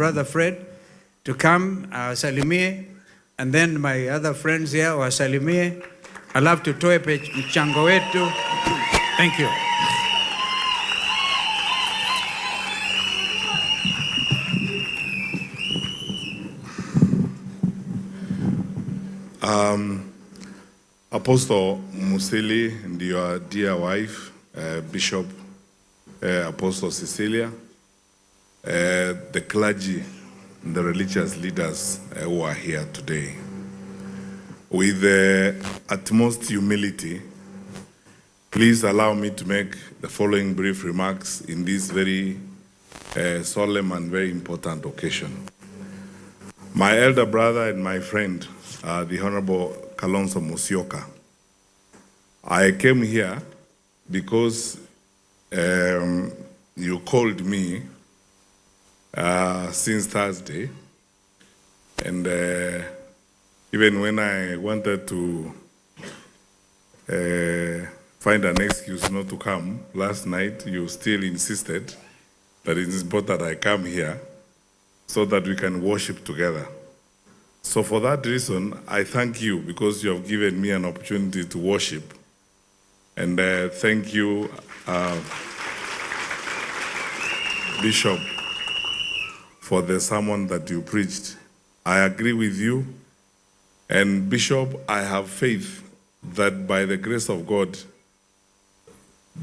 Brother Fred to come salimie, and then my other friends here wasalimie, alafu tutoe mchango wetu. Thank you. Apostle Musili and your dear wife, Bishop Apostle Cecilia, the clergy and the religious leaders who are here today. With the utmost humility, please allow me to make the following brief remarks in this very solemn and very important occasion. My elder brother and my friend, the Honorable Kalonzo Musyoka, I came here because you called me since Thursday, and even when I wanted to find an excuse not to come last night, you still insisted that it is important I come here so that we can worship together. So for that reason, I thank you because you have given me an opportunity to worship. And thank you, Bishop, for the sermon that you preached. I agree with you. And Bishop, I have faith that by the grace of God,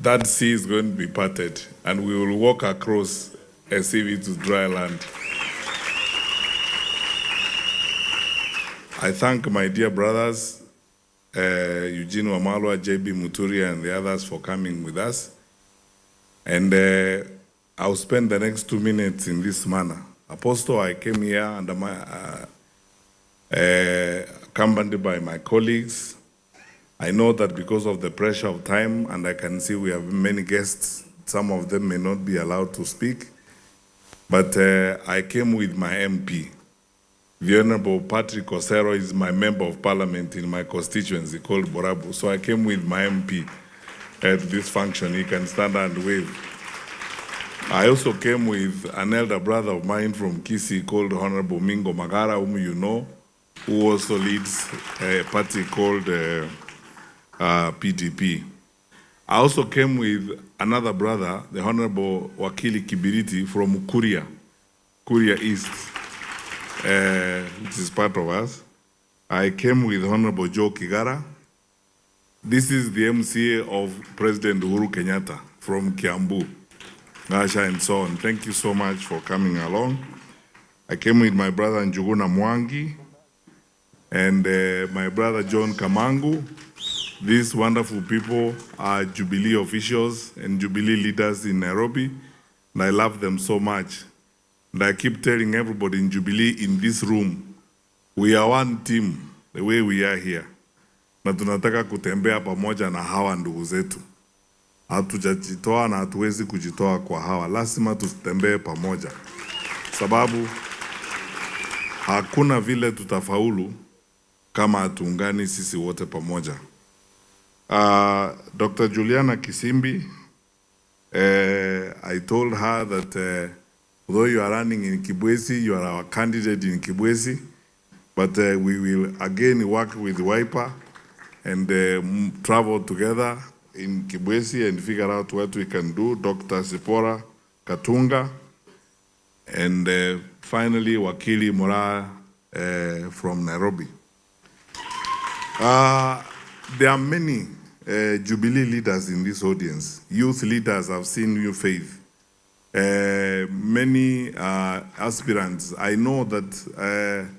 that sea is going to be parted and we will walk across as if it is dry land. I thank my dear brothers, Eugene Wamalwa, JB Muturi, and the others for coming with us. And I'll spend the next 2 minutes in this manner. Apostle, I came here under my, accompanied by my colleagues. I know that because of the pressure of time, and I can see we have many guests, some of them may not be allowed to speak, but I came with my MP. The Honorable Patrick Osero is my member of parliament in my constituency called Borabu. So I came with my MP at this function. He can stand and wave. I also came with an elder brother of mine from Kisii called Honorable Mingo Magara, whom you know, who also leads a party called PTP. I also came with another brother, the Honorable Wakili Kibiriti from Kuria East, which is part of us. I came with Honorable Joe Kigara. This is the MCA of President Uhuru Kenyatta from Kiambu, Gasha, and so on. Thank you so much for coming along. I came with my brother Linda Mwananchi and my brother John Kamangu. These wonderful people are Jubilee officials and Jubilee leaders in Nairobi, and I love them so much. And I keep telling everybody in Jubilee in this room, we are one team, the way we are here. Na tunataka kutembea pamoja na hawa ndugu zetu. Hatujajitoa na hatuwezi kujitoa kwa hawa. Lazima tutembee pamoja. Sababu hakuna vile tutafaulu kama hatuungani sisi wote pamoja. Dr. Juliana Kisimbi, I told her that although you are running in Kibwezi, you are our candidate in Kibwezi, but we will again work with Wiper and travel together in Kibwezi and figure out what we can do. Dr. Sipora Katunga, and finally Wakili Mora from Nairobi. There are many Jubilee leaders in this audience. Youth leaders have seen new faith. Many aspirants. I know that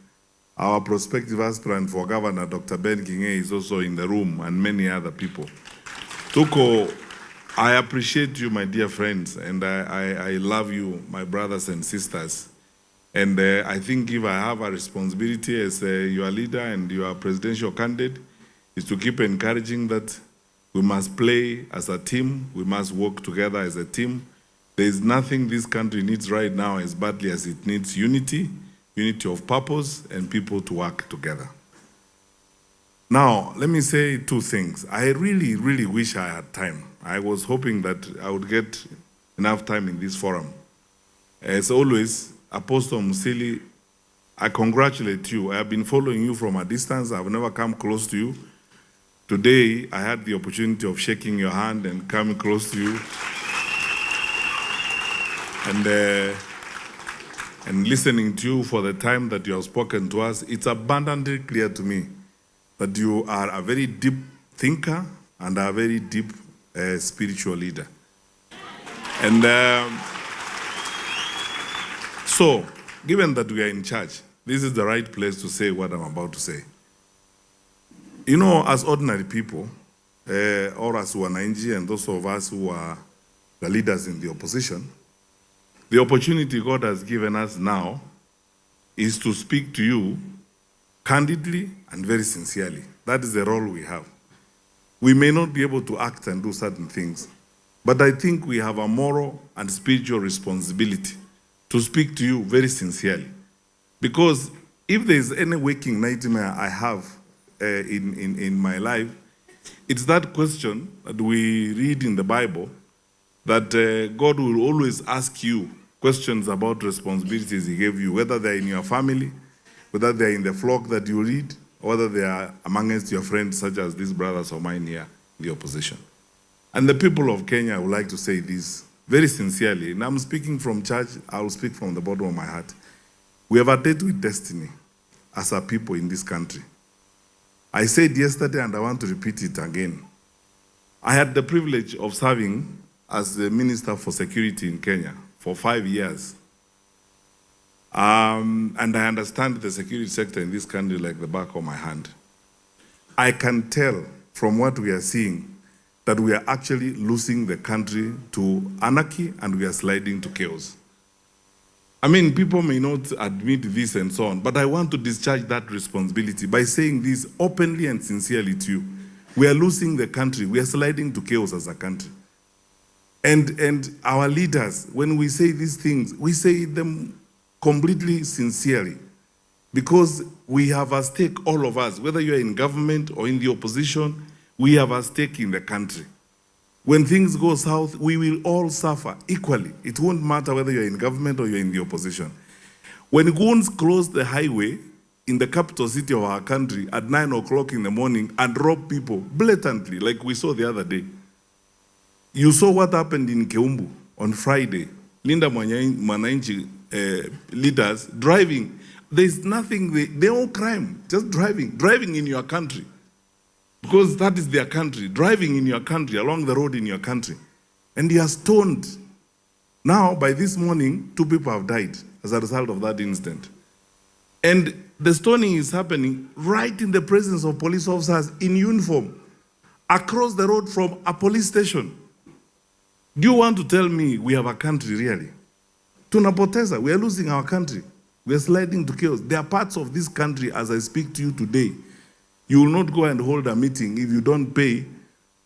our prospective aspirant for governor, Dr. Ben Kinge, is also in the room, and many other people. Tuko, I appreciate you, my dear friends, and I love you, my brothers and sisters. And I think if I have a responsibility as your leader and your presidential candidate, is to keep encouraging that we must play as a team, we must work together as a team. There is nothing this country needs right now as badly as it needs unity, unity of purpose, and people to work together. Now, let me say two things. I really, really wish I had time. I was hoping that I would get enough time in this forum. As always, Apostle Musili, I congratulate you. I have been following you from a distance. I've never come close to you. Today, I had the opportunity of shaking your hand and coming close to you. And listening to you for the time that you have spoken to us, it's abundantly clear to me that you are a very deep thinker and a very deep spiritual leader. And so, given that we are in church, this is the right place to say what I'm about to say. You know, as ordinary people, or as Wananchi and those of us who are the leaders in the opposition, the opportunity God has given us now is to speak to you candidly and very sincerely. That is the role we have. We may not be able to act and do certain things, but I think we have a moral and spiritual responsibility to speak to you very sincerely. Because if there is any waking nightmare I have in my life, it's that question that we read in the Bible, that God will always ask you questions about responsibilities he gave you, whether they're in your family, whether they're in the flock that you read, or whether they are amongst your friends, such as these brothers of mine here in the opposition. And the people of Kenya would like to say this very sincerely, and I'm speaking from church, I will speak from the bottom of my heart. We have a date with destiny as a people in this country. I said yesterday, and I want to repeat it again. I had the privilege of serving as the Minister for Security in Kenya for 5 years. And I understand the security sector in this country like the back of my hand. I can tell from what we are seeing that we are actually losing the country to anarchy and we are sliding to chaos. I mean, people may not admit this and so on, but I want to discharge that responsibility by saying this openly and sincerely to you. We are losing the country. We are sliding to chaos as a country. And our leaders, when we say these things, we say them completely sincerely, because we have a stake, all of us, whether you're in government or in the opposition, we have a stake in the country. When things go south, we will all suffer equally. It won't matter whether you're in government or you're in the opposition. When goons close the highway in the capital city of our country at 9 o'clock in the morning and rob people blatantly, like we saw the other day, you saw what happened in Keumbu on Friday. Linda Mwananchi leaders driving. There's nothing, they're all crime, just driving in your country. Because that is their country, driving in your country, along the road in your country. And he are stoned. Now, by this morning, 2 people have died as a result of that incident. And the stoning is happening right in the presence of police officers in uniform, across the road from a police station. Do you want to tell me we have a country really? Tunapoteza, we are losing our country. We are sliding to chaos. There are parts of this country, as I speak to you today, you will not go and hold a meeting if you don't pay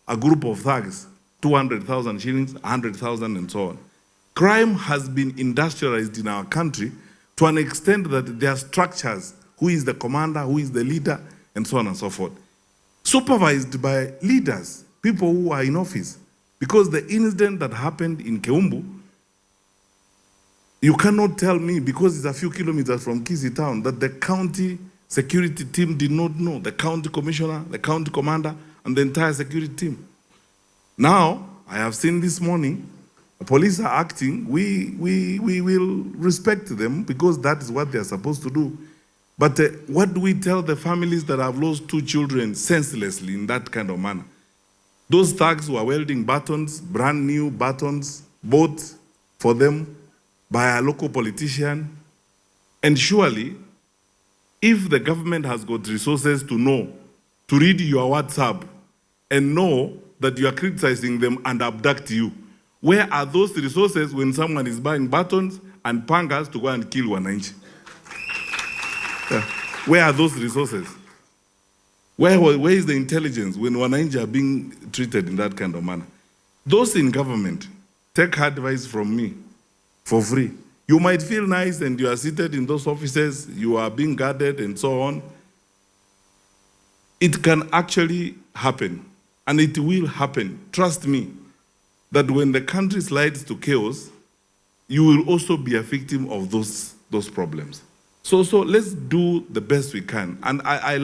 a group of thugs 200,000 shillings, 100,000 and so on. Crime has been industrialized in our country to an extent that there are structures, who is the commander, who is the leader, and so on and so forth. Supervised by leaders, people who are in office. Because the incident that happened in Keumbu, you cannot tell me, because it's a few kilometers from Kisii town, that the county security team did not know, the county commissioner, the county commander, and the entire security team. Now, I have seen this morning, the police are acting, we will respect them because that is what they are supposed to do. But what do we tell the families that have lost 2 children senselessly in that kind of manner? Those thugs were welding batons, brand new batons, bought for them by a local politician. And surely, if the government has got resources to know, to read your WhatsApp and know that you are criticizing them and abduct you, where are those resources when someone is buying batons and pangas to go and kill Wananchi? Where are those resources? Where is the intelligence when Wananchi are being treated in that kind of manner? Those in government, take advice from me for free. You might feel nice and you are seated in those offices, you are being guarded and so on. It can actually happen, and it will happen. Trust me, that when the country slides to chaos, you will also be a victim of those those problems. So let's do the best we can. And I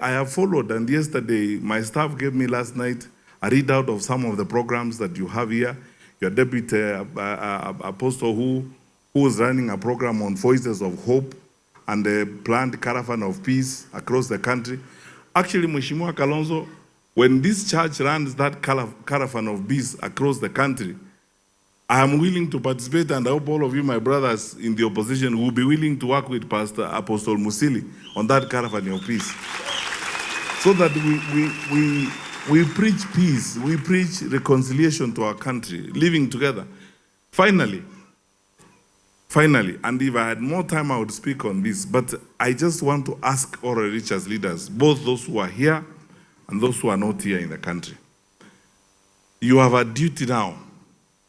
have followed, and yesterday my staff gave me last night a readout of some of the programs that you have here. Your deputy apostle who is running a program on Voices of Hope and the planned caravan of peace across the country. Actually, Mheshimiwa Kalonzo, when this church runs that caravan of peace across the country, I am willing to participate, and I hope all of you, my brothers in the opposition, will be willing to work with Pastor Apostle Musili on that caravan of peace. So that we preach peace, we preach reconciliation to our country, living together. Finally, and if I had more time, I would speak on this, but I just want to ask all the religious leaders, both those who are here and those who are not here in the country. You have a duty now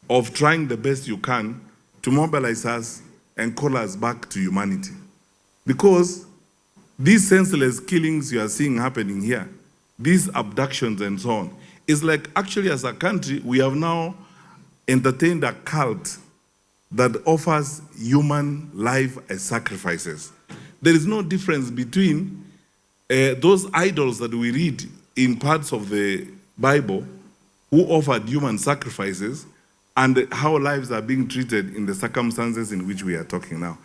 of trying the best you can to mobilize us and call us back to humanity. Because these senseless killings you are seeing happening here, these abductions and so on, is like actually as a country, we have now entertained a cult that offers human life as sacrifices. There is no difference between those idols that we read in parts of the Bible who offered human sacrifices and how lives are being treated in the circumstances in which we are talking now.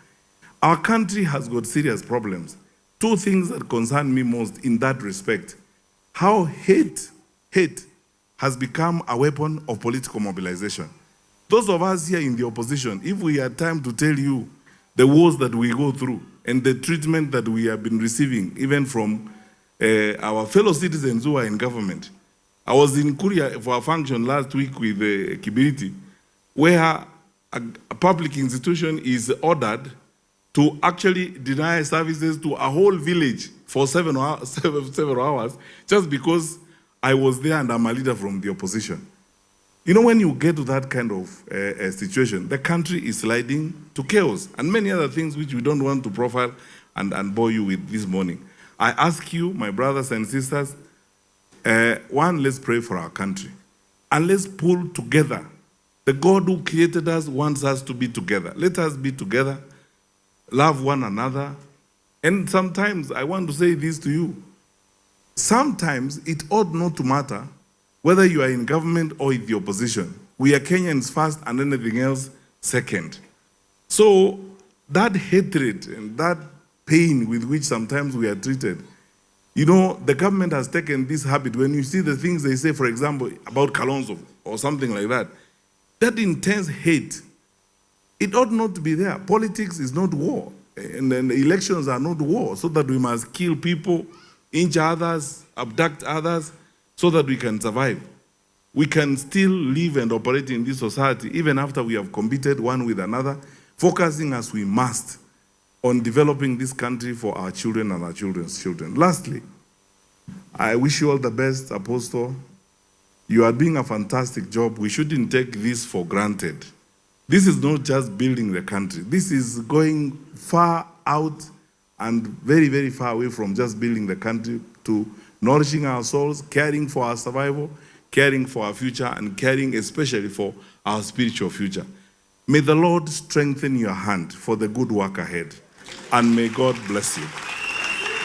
Our country has got serious problems. Two things that concern me most in that respect: how hate has become a weapon of political mobilization. Those of us here in the opposition, if we had time to tell you the wars that we go through and the treatment that we have been receiving, even from our fellow citizens who are in government. I was in Korea for a function last week with Kibiriti, where a public institution is ordered to actually deny services to a whole village for several hours just because I was there and I'm a leader from the opposition. You know, when you get to that kind of situation, the country is sliding to chaos and many other things which we don't want to profile and bore you with this morning. I ask you, my brothers and sisters, one, let's pray for our country. And let's pull together. The God who created us wants us to be together. Let us be together, love one another. And sometimes, I want to say this to you, sometimes it ought not to matter whether you are in government or in the opposition. We are Kenyans first and anything else second. So that hatred and that pain with which sometimes we are treated, you know, the government has taken this habit. When you see the things they say, for example, about Kalonzo or something like that, that intense hate, it ought not to be there. Politics is not war, and then elections are not war, so that we must kill people, injure others, abduct others, so that we can survive. We can still live and operate in this society even after we have competed one with another, focusing as we must on developing this country for our children and our children's children. Lastly, I wish you all the best, Apostle. You are doing a fantastic job. We shouldn't take this for granted. This is not just building the country. This is going far out and very, very far away from just building the country to nourishing our souls, caring for our survival, caring for our future, and caring especially for our spiritual future. May the Lord strengthen your hand for the good work ahead, and may God bless you.